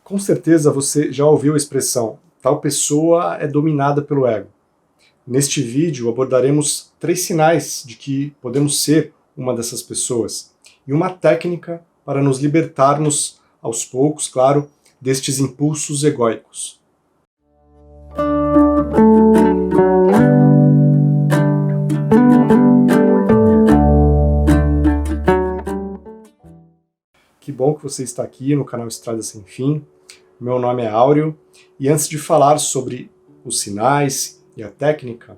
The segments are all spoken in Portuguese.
Com certeza você já ouviu a expressão tal pessoa é dominada pelo ego. Neste vídeo abordaremos 3 sinais de que podemos ser uma dessas pessoas e uma técnica para nos libertarmos aos poucos, claro, destes impulsos egóicos. Que bom que você está aqui no canal Estrada Sem Fim. Meu nome é Áureo e antes de falar sobre os sinais e a técnica,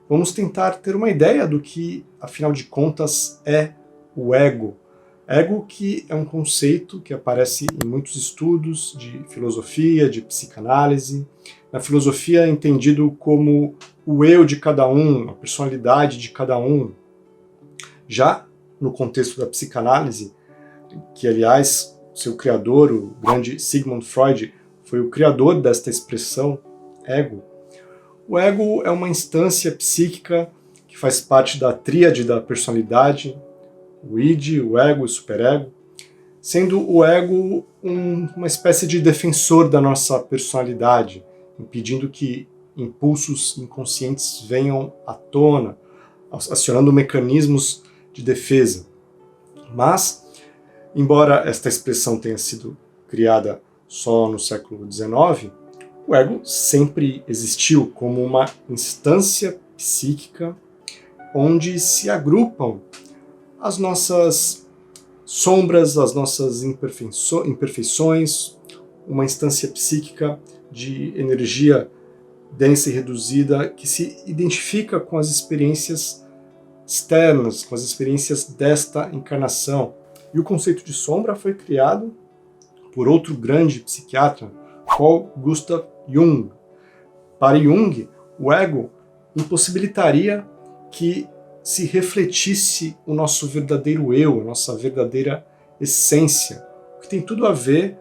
vamos tentar ter uma ideia do que, afinal de contas, é o ego. Ego que é um conceito que aparece em muitos estudos de filosofia, de psicanálise. Na filosofia é entendido como o eu de cada um, a personalidade de cada um. Já no contexto da psicanálise, que aliás, seu criador, o grande Sigmund Freud, foi o criador desta expressão, ego. O ego é uma instância psíquica que faz parte da tríade da personalidade, o id, o ego e o superego, sendo o ego uma espécie de defensor da nossa personalidade, impedindo que impulsos inconscientes venham à tona, acionando mecanismos de defesa. Mas, embora esta expressão tenha sido criada só no século XIX, o ego sempre existiu como uma instância psíquica onde se agrupam as nossas sombras, as nossas imperfeições, uma instância psíquica de energia densa e reduzida que se identifica com as experiências externas, com as experiências desta encarnação. E o conceito de sombra foi criado por outro grande psiquiatra, Carl Gustav Jung. Para Jung, o ego impossibilitaria que se refletisse o nosso verdadeiro eu, a nossa verdadeira essência, o que tem tudo a ver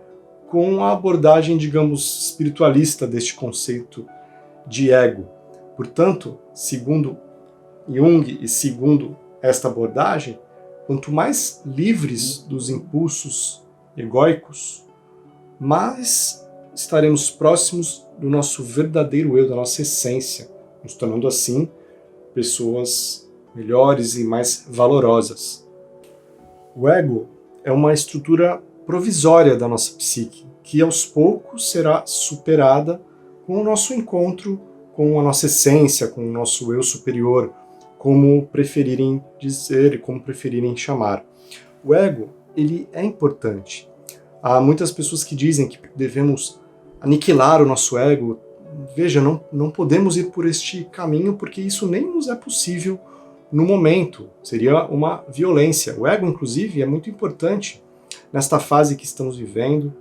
com a abordagem, digamos, espiritualista deste conceito de ego. Portanto, segundo Jung e segundo esta abordagem, quanto mais livres dos impulsos egóicos, mais estaremos próximos do nosso verdadeiro eu, da nossa essência, nos tornando assim pessoas melhores e mais valorosas. O ego é uma estrutura provisória da nossa psique, que aos poucos será superada com o nosso encontro com a nossa essência, com o nosso eu superior, como preferirem dizer e como preferirem chamar. O ego, ele é importante. Há muitas pessoas que dizem que devemos aniquilar o nosso ego. Veja, não podemos ir por este caminho porque isso nem nos é possível no momento. Seria uma violência. O ego, inclusive, é muito importante nesta fase que estamos vivendo.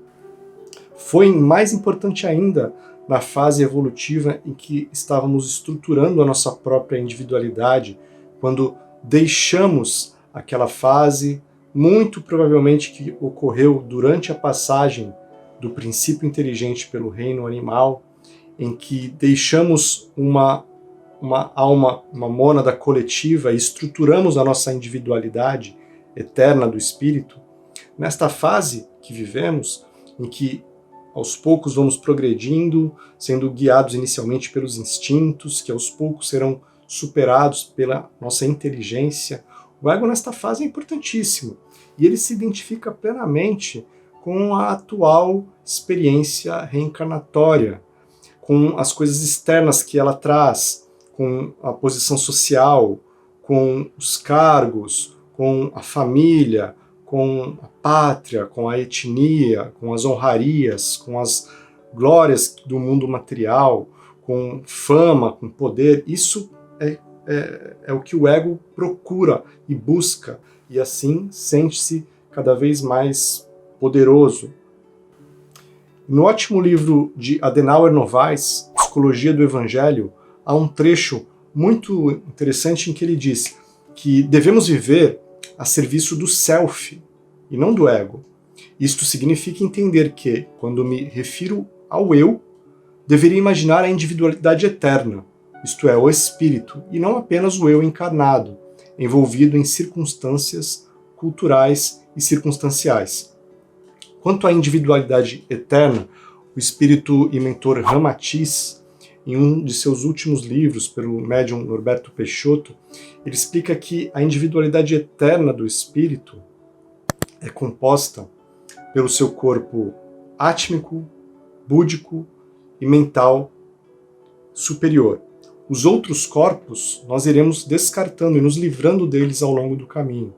Foi mais importante ainda na fase evolutiva em que estávamos estruturando a nossa própria individualidade, quando deixamos aquela fase, muito provavelmente que ocorreu durante a passagem do princípio inteligente pelo reino animal, em que deixamos uma alma, uma mônada coletiva e estruturamos a nossa individualidade eterna do espírito. Nesta fase que vivemos, em que aos poucos vamos progredindo, sendo guiados inicialmente pelos instintos, que aos poucos serão superados pela nossa inteligência. O ego nesta fase é importantíssimo e ele se identifica plenamente com a atual experiência reencarnatória, com as coisas externas que ela traz, com a posição social, com os cargos, com a família, com a pátria, com a etnia, com as honrarias, com as glórias do mundo material, com fama, com poder. Isso é o que o ego procura e busca, e assim sente-se cada vez mais poderoso. No ótimo livro de Adenauer Novaes, Psicologia do Evangelho, há um trecho muito interessante em que ele diz que devemos viver a serviço do self e não do ego. Isto significa entender que, quando me refiro ao eu, deveria imaginar a individualidade eterna, isto é, o espírito, e não apenas o eu encarnado, envolvido em circunstâncias culturais e circunstanciais. Quanto à individualidade eterna, o espírito e mentor Ramatiz, em um de seus últimos livros, pelo médium Norberto Peixoto, ele explica que a individualidade eterna do espírito é composta pelo seu corpo átmico, búdico e mental superior. Os outros corpos nós iremos descartando e nos livrando deles ao longo do caminho.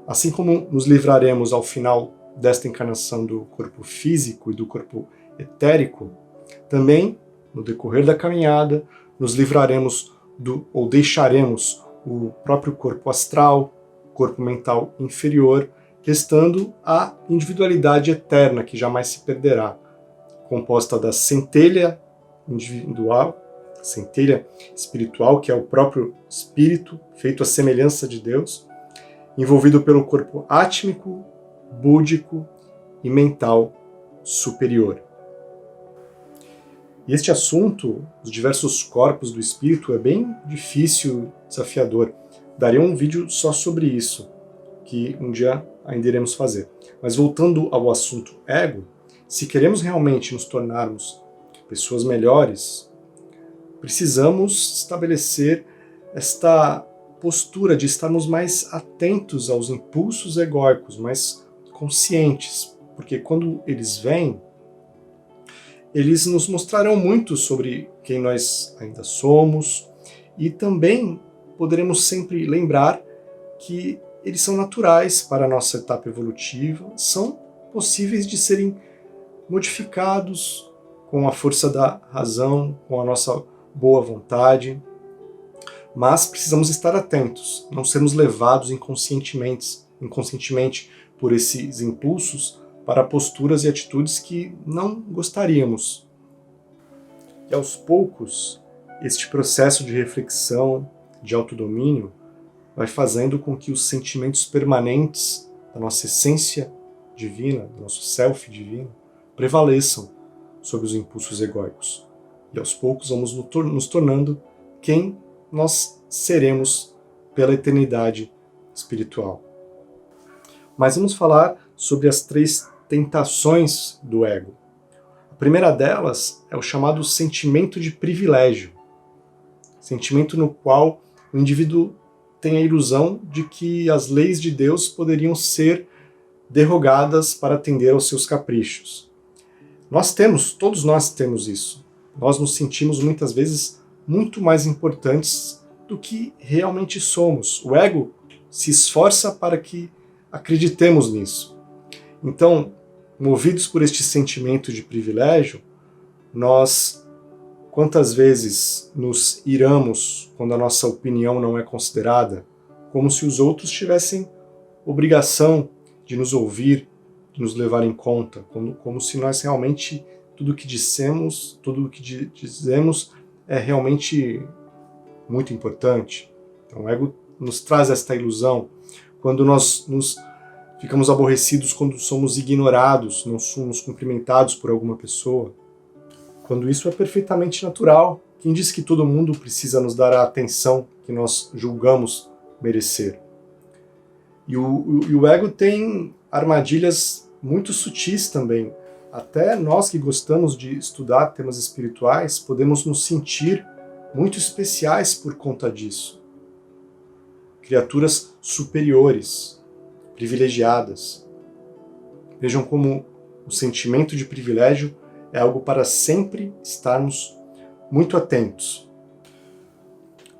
Assim como nos livraremos ao final desta encarnação do corpo físico e do corpo etérico, também no decorrer da caminhada nos livraremos ou deixaremos o próprio corpo astral, corpo mental inferior, restando a individualidade eterna que jamais se perderá, composta da centelha individual, centelha espiritual, que é o próprio espírito, feito à semelhança de Deus, envolvido pelo corpo átmico, búdico e mental superior. E este assunto, os diversos corpos do espírito, é bem difícil, desafiador. Daria um vídeo só sobre isso, que um dia ainda iremos fazer. Mas voltando ao assunto ego, se queremos realmente nos tornarmos pessoas melhores, precisamos estabelecer esta postura de estarmos mais atentos aos impulsos egóicos, mais conscientes, porque quando eles vêm, eles nos mostrarão muito sobre quem nós ainda somos e também poderemos sempre lembrar que eles são naturais para a nossa etapa evolutiva, são possíveis de serem modificados com a força da razão, com a nossa boa vontade, mas precisamos estar atentos, não sermos levados inconscientemente por esses impulsos para posturas e atitudes que não gostaríamos. E aos poucos, este processo de reflexão, de autodomínio, vai fazendo com que os sentimentos permanentes da nossa essência divina, do nosso self divino, prevaleçam sobre os impulsos egóicos. E aos poucos vamos nos tornando quem nós seremos pela eternidade espiritual. Mas vamos falar sobre as 3 tentações do ego. A primeira delas é o chamado sentimento de privilégio, sentimento no qual o indivíduo tem a ilusão de que as leis de Deus poderiam ser derrogadas para atender aos seus caprichos. Todos nós temos isso. Nós nos sentimos muitas vezes muito mais importantes do que realmente somos. O ego se esforça para que acreditemos nisso. Então, movidos por este sentimento de privilégio, nós quantas vezes nos iramos quando a nossa opinião não é considerada, como se os outros tivessem obrigação de nos ouvir, de nos levar em conta, como se nós realmente, tudo o que dizemos é realmente muito importante. Então o ego nos traz esta ilusão. Quando nós ficamos aborrecidos quando somos ignorados, não somos cumprimentados por alguma pessoa, quando isso é perfeitamente natural. Quem diz que todo mundo precisa nos dar a atenção que nós julgamos merecer? E o ego tem armadilhas muito sutis também. Até nós que gostamos de estudar temas espirituais, podemos nos sentir muito especiais por conta disso. Criaturas superiores, privilegiadas. Vejam como o sentimento de privilégio é algo para sempre estarmos muito atentos.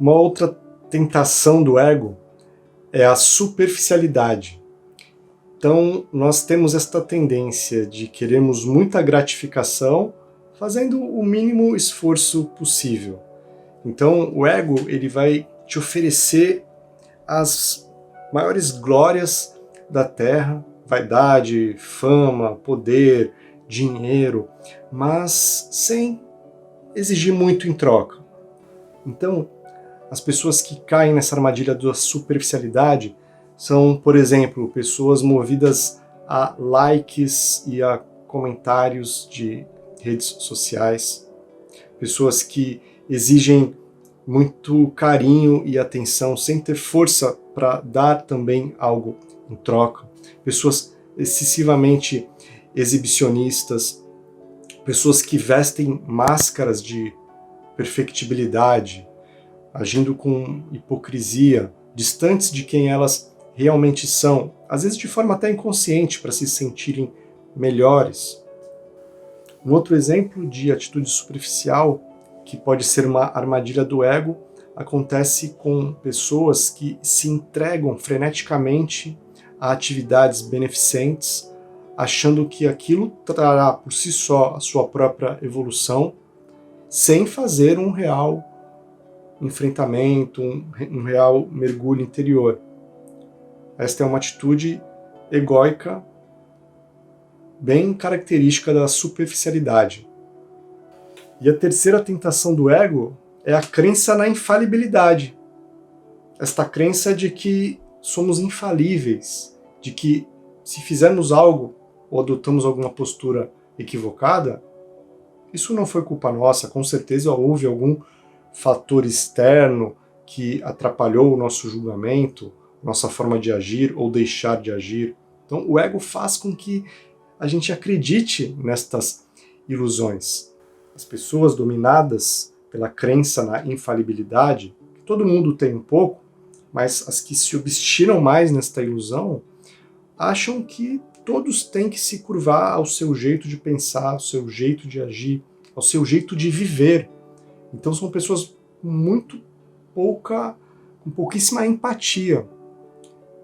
Uma outra tentação do ego é a superficialidade. Então, nós temos esta tendência de queremos muita gratificação fazendo o mínimo esforço possível. Então, o ego ele vai te oferecer as maiores glórias da Terra, vaidade, fama, poder, dinheiro, mas sem exigir muito em troca. Então, as pessoas que caem nessa armadilha da superficialidade são, por exemplo, pessoas movidas a likes e a comentários de redes sociais, pessoas que exigem muito carinho e atenção sem ter força para dar também algo em troca, pessoas excessivamente exibicionistas, pessoas que vestem máscaras de perfectibilidade, agindo com hipocrisia, distantes de quem elas realmente são, às vezes de forma até inconsciente, para se sentirem melhores. Um outro exemplo de atitude superficial, que pode ser uma armadilha do ego, acontece com pessoas que se entregam freneticamente a atividades beneficentes, achando que aquilo trará por si só a sua própria evolução, sem fazer um real enfrentamento, um real mergulho interior. Esta é uma atitude egóica, bem característica da superficialidade. E a terceira tentação do ego é a crença na infalibilidade. Esta crença de que somos infalíveis, de que se fizermos algo ou adotamos alguma postura equivocada, isso não foi culpa nossa, com certeza houve algum fator externo que atrapalhou o nosso julgamento, nossa forma de agir ou deixar de agir. Então o ego faz com que a gente acredite nestas ilusões. As pessoas dominadas pela crença na infalibilidade, que todo mundo tem um pouco, mas as que se obstinam mais nesta ilusão, acham que todos têm que se curvar ao seu jeito de pensar, ao seu jeito de agir, ao seu jeito de viver. Então são pessoas com pouquíssima empatia.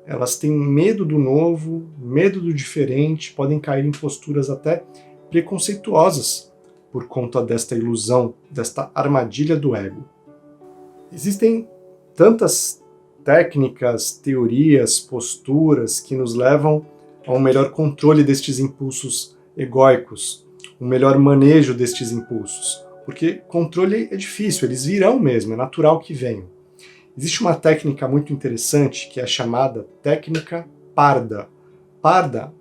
Elas têm medo do novo, medo do diferente, podem cair em posturas até preconceituosas por conta desta ilusão, desta armadilha do ego. Existem tantas técnicas, teorias, posturas que nos levam a um melhor controle destes impulsos egóicos, um melhor manejo destes impulsos. Porque controle é difícil, eles virão mesmo, é natural que venham. Existe uma técnica muito interessante que é chamada técnica parda. Parda,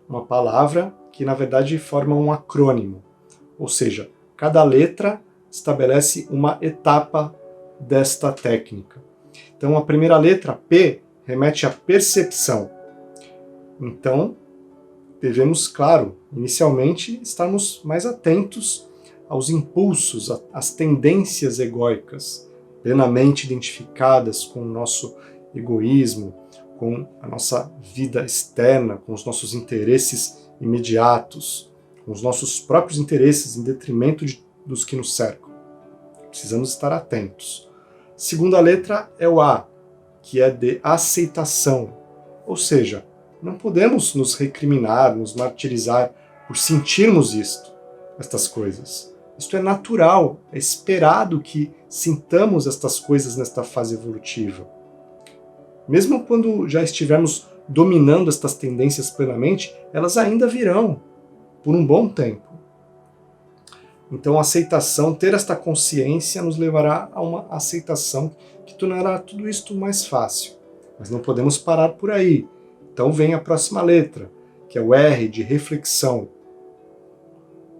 uma palavra que na verdade forma um acrônimo, ou seja, cada letra estabelece uma etapa desta técnica. Então a primeira letra, P, remete à percepção. Então devemos, claro, inicialmente estarmos mais atentos aos impulsos, às tendências egóicas, plenamente identificadas com o nosso egoísmo, com a nossa vida externa, com os nossos interesses imediatos, com os nossos próprios interesses em detrimento dos que nos cercam. Precisamos estar atentos. Segunda letra é o A, que é de aceitação, ou seja, não podemos nos recriminar, nos martirizar por sentirmos estas coisas. Isto é natural, é esperado que sintamos estas coisas nesta fase evolutiva. Mesmo quando já estivermos dominando estas tendências plenamente, elas ainda virão por um bom tempo. Então a aceitação, ter esta consciência, nos levará a uma aceitação que tornará tudo isto mais fácil. Mas não podemos parar por aí. Então vem a próxima letra, que é o R, de reflexão.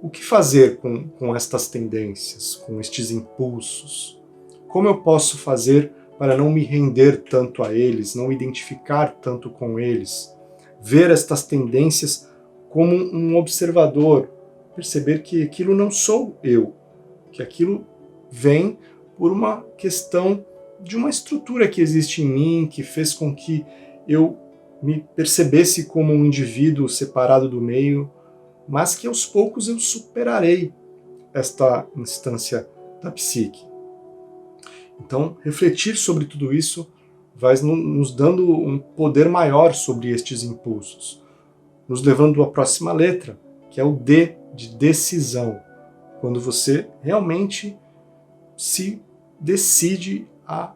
O que fazer com estas tendências, com estes impulsos? Como eu posso fazer para não me render tanto a eles, não me identificar tanto com eles? Ver estas tendências como um observador, perceber que aquilo não sou eu, que aquilo vem por uma questão de uma estrutura que existe em mim, que fez com que eu me percebesse como um indivíduo separado do meio, mas que aos poucos eu superarei esta instância da psique. Então, refletir sobre tudo isso vai nos dando um poder maior sobre estes impulsos, nos levando à próxima letra, que é o D, de decisão, quando você realmente se decide a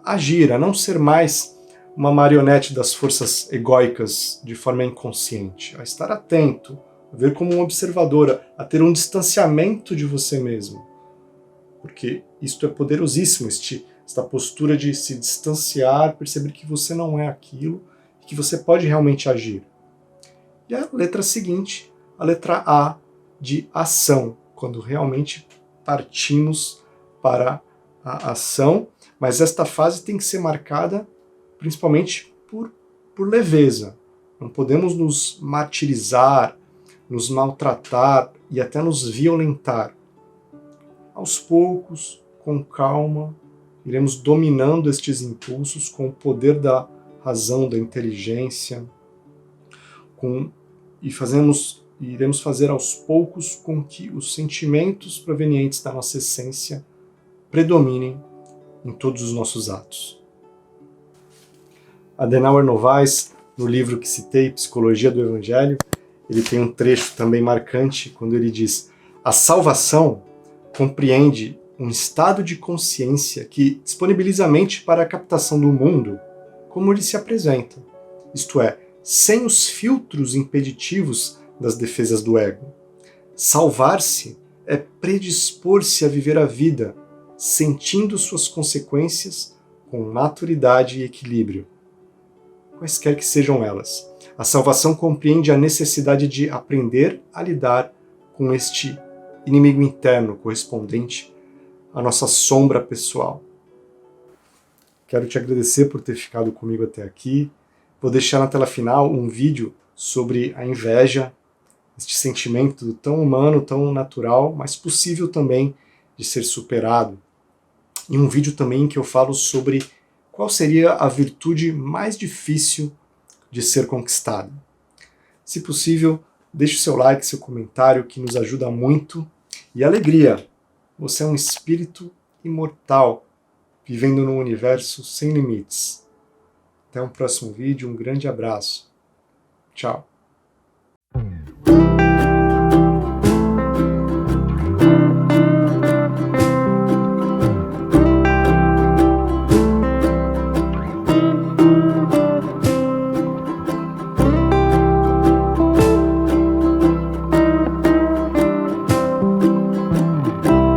agir, a não ser mais uma marionete das forças egóicas de forma inconsciente, a estar atento, a ver como um observador, a ter um distanciamento de você mesmo. Porque isto é poderosíssimo, esta postura de se distanciar, perceber que você não é aquilo, que você pode realmente agir. E a letra seguinte, a letra A, de ação, quando realmente partimos para a ação, mas esta fase tem que ser marcada principalmente por leveza. Não podemos nos martirizar, nos maltratar e até nos violentar. Aos poucos, com calma, iremos dominando estes impulsos com o poder da razão, da inteligência, iremos fazer aos poucos com que os sentimentos provenientes da nossa essência predominem em todos os nossos atos. Adenauer Novaes, no livro que citei, Psicologia do Evangelho, ele tem um trecho também marcante quando ele diz: a salvação compreende um estado de consciência que disponibiliza a mente para a captação do mundo como ele se apresenta, isto é, sem os filtros impeditivos das defesas do ego. Salvar-se é predispor-se a viver a vida, sentindo suas consequências com maturidade e equilíbrio, quaisquer que sejam elas. A salvação compreende a necessidade de aprender a lidar com este inimigo interno correspondente à nossa sombra pessoal. Quero te agradecer por ter ficado comigo até aqui. Vou deixar na tela final um vídeo sobre a inveja, este sentimento tão humano, tão natural, mas possível também de ser superado. E um vídeo também que eu falo sobre qual seria a virtude mais difícil de ser conquistada. Se possível, deixe o seu like, seu comentário, que nos ajuda muito. E alegria! Você é um espírito imortal, vivendo num universo sem limites. Até um próximo vídeo, um grande abraço. Tchau!